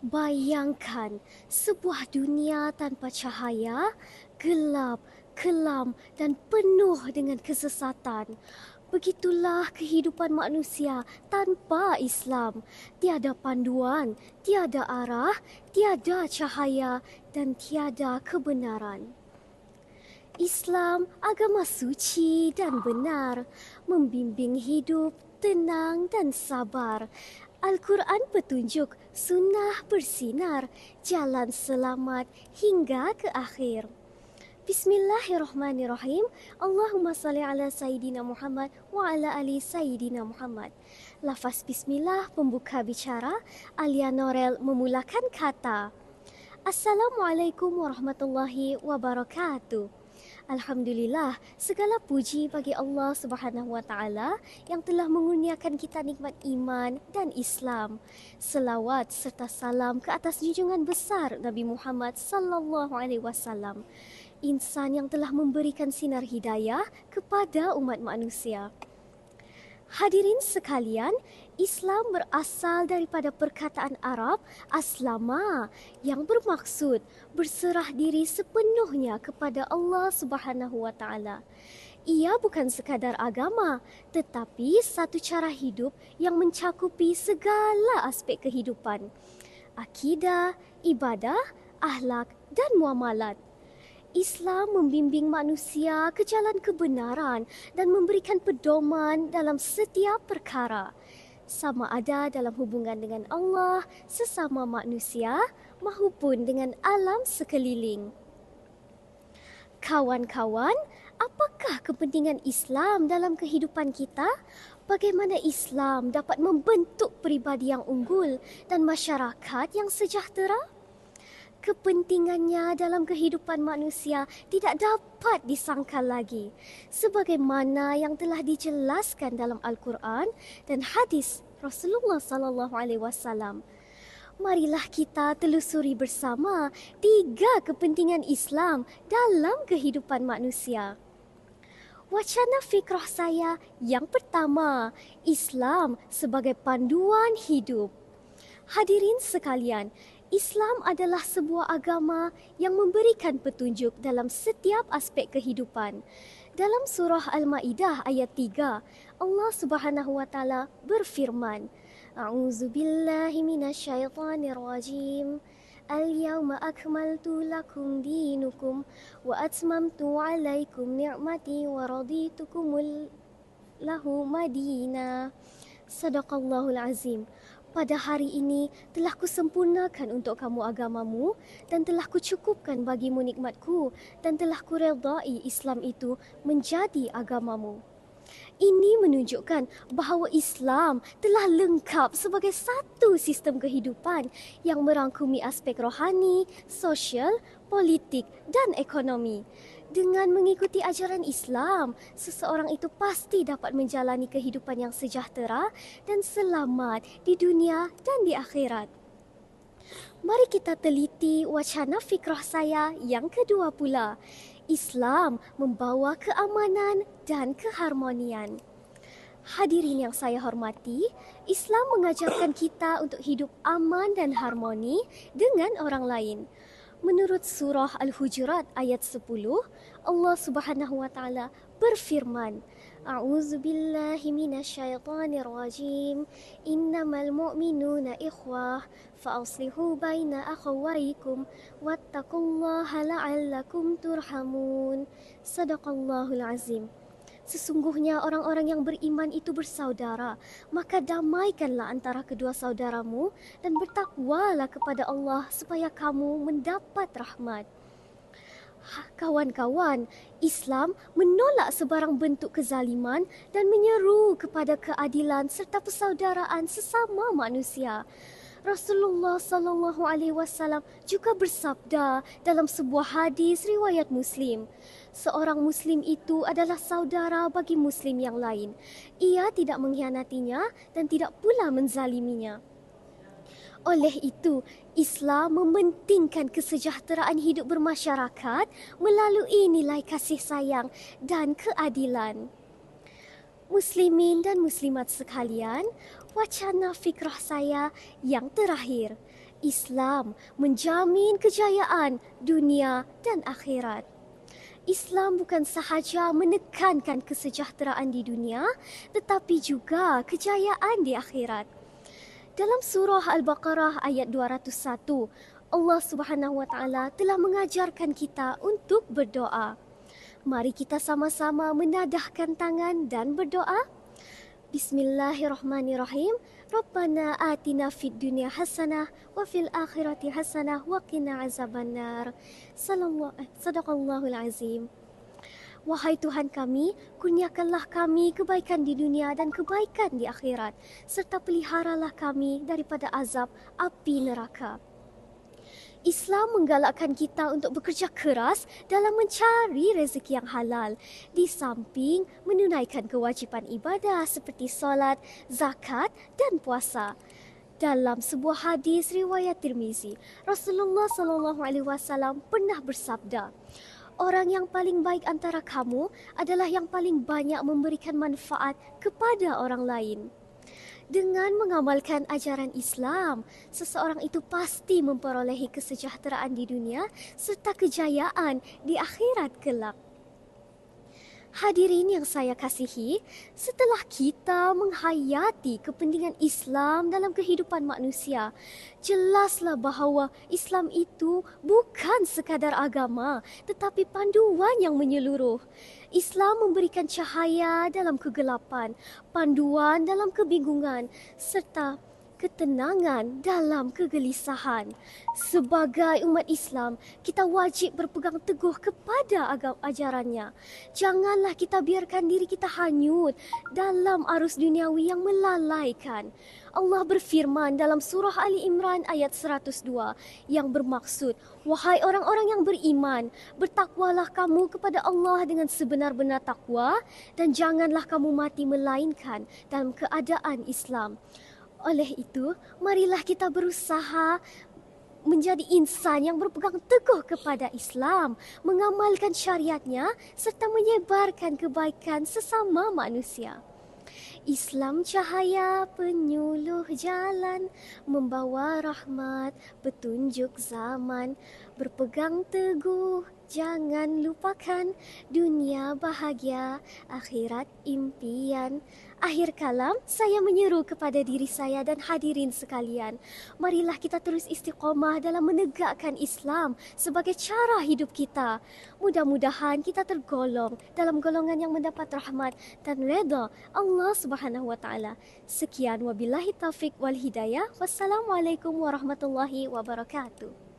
Bayangkan sebuah dunia tanpa cahaya, gelap, kelam dan penuh dengan kesesatan. Begitulah kehidupan manusia tanpa Islam. Tiada panduan, tiada arah, tiada cahaya dan tiada kebenaran. Islam agama suci dan benar, membimbing hidup tenang dan sabar. Al-Quran petunjuk, sunnah bersinar, jalan selamat hingga ke akhir. Bismillahirrahmanirrahim. Allahumma salli ala Sayyidina Muhammad wa ala ali Sayyidina Muhammad. Lafaz bismillah pembuka bicara, Alia Norel memulakan kata. Assalamualaikum warahmatullahi wabarakatuh. Alhamdulillah, segala puji bagi Allah Subhanahu wa taala yang telah mengurniakan kita nikmat iman dan Islam. Selawat serta salam ke atas junjungan besar Nabi Muhammad sallallahu alaihi wasallam, insan yang telah memberikan sinar hidayah kepada umat manusia. Hadirin sekalian, Islam berasal daripada perkataan Arab aslama yang bermaksud berserah diri sepenuhnya kepada Allah Subhanahu wa taala. Ia bukan sekadar agama, tetapi satu cara hidup yang mencakupi segala aspek kehidupan. Akidah, ibadah, akhlak dan muamalat. Islam membimbing manusia ke jalan kebenaran dan memberikan pedoman dalam setiap perkara, sama ada dalam hubungan dengan Allah, sesama manusia, maupun dengan alam sekeliling. Kawan-kawan, apakah kepentingan Islam dalam kehidupan kita? Bagaimana Islam dapat membentuk peribadi yang unggul dan masyarakat yang sejahtera? Kepentingannya dalam kehidupan manusia tidak dapat disangkal lagi, sebagaimana yang telah dijelaskan dalam Al-Quran dan hadis Rasulullah sallallahu alaihi wasallam. Marilah kita telusuri bersama 3 kepentingan Islam dalam kehidupan manusia. Wacana fikrah saya yang pertama, Islam sebagai panduan hidup. Hadirin sekalian, Islam adalah sebuah agama yang memberikan petunjuk dalam setiap aspek kehidupan. Dalam surah Al-Maidah ayat 3, Allah Subhanahu wa taala berfirman, A'udzubillahi minasyaitonir rajim. Al-yawma akmaltu lakum dinukum wa atmamtu 'alaikum ni'mati wa raditukumul lahu madina. Sadaqallahul azim. Pada hari ini telah kusempurnakan untuk kamu agamamu dan telah kucukupkan bagimu nikmatku dan telah kuredai Islam itu menjadi agamamu. Ini menunjukkan bahawa Islam telah lengkap sebagai satu sistem kehidupan yang merangkumi aspek rohani, sosial, politik dan ekonomi. Dengan mengikuti ajaran Islam, seseorang itu pasti dapat menjalani kehidupan yang sejahtera dan selamat di dunia dan di akhirat. Mari kita teliti wacana fikrah saya yang kedua pula. Islam membawa keamanan dan keharmonian. Hadirin yang saya hormati, Islam mengajarkan kita untuk hidup aman dan harmoni dengan orang lain. Menurut surah Al-Hujurat ayat 10, Allah Subhanahu wa taala berfirman, A'udzubillahi minasyaitonir rajim. Innamal mu'minuna ikhwah fa'aslihu baina akhawaykum wattaqullaha la'allakum turhamun. Sadaqallahul azim. Sesungguhnya orang-orang yang beriman itu bersaudara, maka damaikanlah antara kedua saudaramu dan bertakwalah kepada Allah supaya kamu mendapat rahmat. Kawan-kawan, Islam menolak sebarang bentuk kezaliman dan menyeru kepada keadilan serta persaudaraan sesama manusia. Rasulullah sallallahu alaihi wasallam juga bersabda dalam sebuah hadis riwayat Muslim, seorang muslim itu adalah saudara bagi muslim yang lain. Ia tidak mengkhianatinya dan tidak pula menzaliminya. Oleh itu, Islam mementingkan kesejahteraan hidup bermasyarakat melalui nilai kasih sayang dan keadilan. Muslimin dan muslimat sekalian, wacana fikrah saya yang terakhir. Islam menjamin kejayaan dunia dan akhirat. Islam bukan sahaja menekankan kesejahteraan di dunia, tetapi juga kejayaan di akhirat. Dalam surah Al-Baqarah ayat 201, Allah Subhanahu wa taala telah mengajarkan kita untuk berdoa. Mari kita sama-sama menadahkan tangan dan berdoa. Bismillahirrahmanirrahim. Rabbana atina fid dunya hasanah wa fil akhirati hasanah wa qina azabannar. Sadaqallahul azim. Wahai Tuhan kami, kurniakanlah kami kebaikan di dunia dan kebaikan di akhirat, serta peliharalah kami daripada azab api neraka. Islam menggalakkan kita untuk bekerja keras dalam mencari rezeki yang halal, di samping menunaikan kewajipan ibadah seperti solat, zakat dan puasa. Dalam sebuah hadis riwayat Tirmizi, Rasulullah SAW pernah bersabda, orang yang paling baik antara kamu adalah yang paling banyak memberikan manfaat kepada orang lain. Dengan mengamalkan ajaran Islam, seseorang itu pasti memperolehi kesejahteraan di dunia serta kejayaan di akhirat kelak. Hadirin yang saya kasihi, setelah kita menghayati kepentingan Islam dalam kehidupan manusia, jelaslah bahawa Islam itu bukan sekadar agama, tetapi panduan yang menyeluruh. Islam memberikan cahaya dalam kegelapan, panduan dalam kebingungan, serta ketenangan dalam kegelisahan. Sebagai umat Islam, kita wajib berpegang teguh kepada ajarannya. Janganlah kita biarkan diri kita hanyut dalam arus duniawi yang melalaikan. Allah berfirman dalam surah Ali Imran ayat 102 yang bermaksud, wahai orang-orang yang beriman, bertakwalah kamu kepada Allah dengan sebenar-benar takwa dan janganlah kamu mati melainkan dalam keadaan Islam. Oleh itu, marilah kita berusaha menjadi insan yang berpegang teguh kepada Islam, mengamalkan syariatnya serta menyebarkan kebaikan sesama manusia. Islam cahaya penyuluh jalan, membawa rahmat petunjuk zaman. Berpegang teguh, jangan lupakan, dunia bahagia, akhirat impian. Akhir kalam, saya menyeru kepada diri saya dan hadirin sekalian, marilah kita terus istiqomah dalam menegakkan Islam sebagai cara hidup kita. Mudah-mudahan kita tergolong dalam golongan yang mendapat rahmat dan redha Allah Subhanahu wa taala. Sekian wabillahi taufik wal hidayah. Wassalamualaikum warahmatullahi wabarakatuh.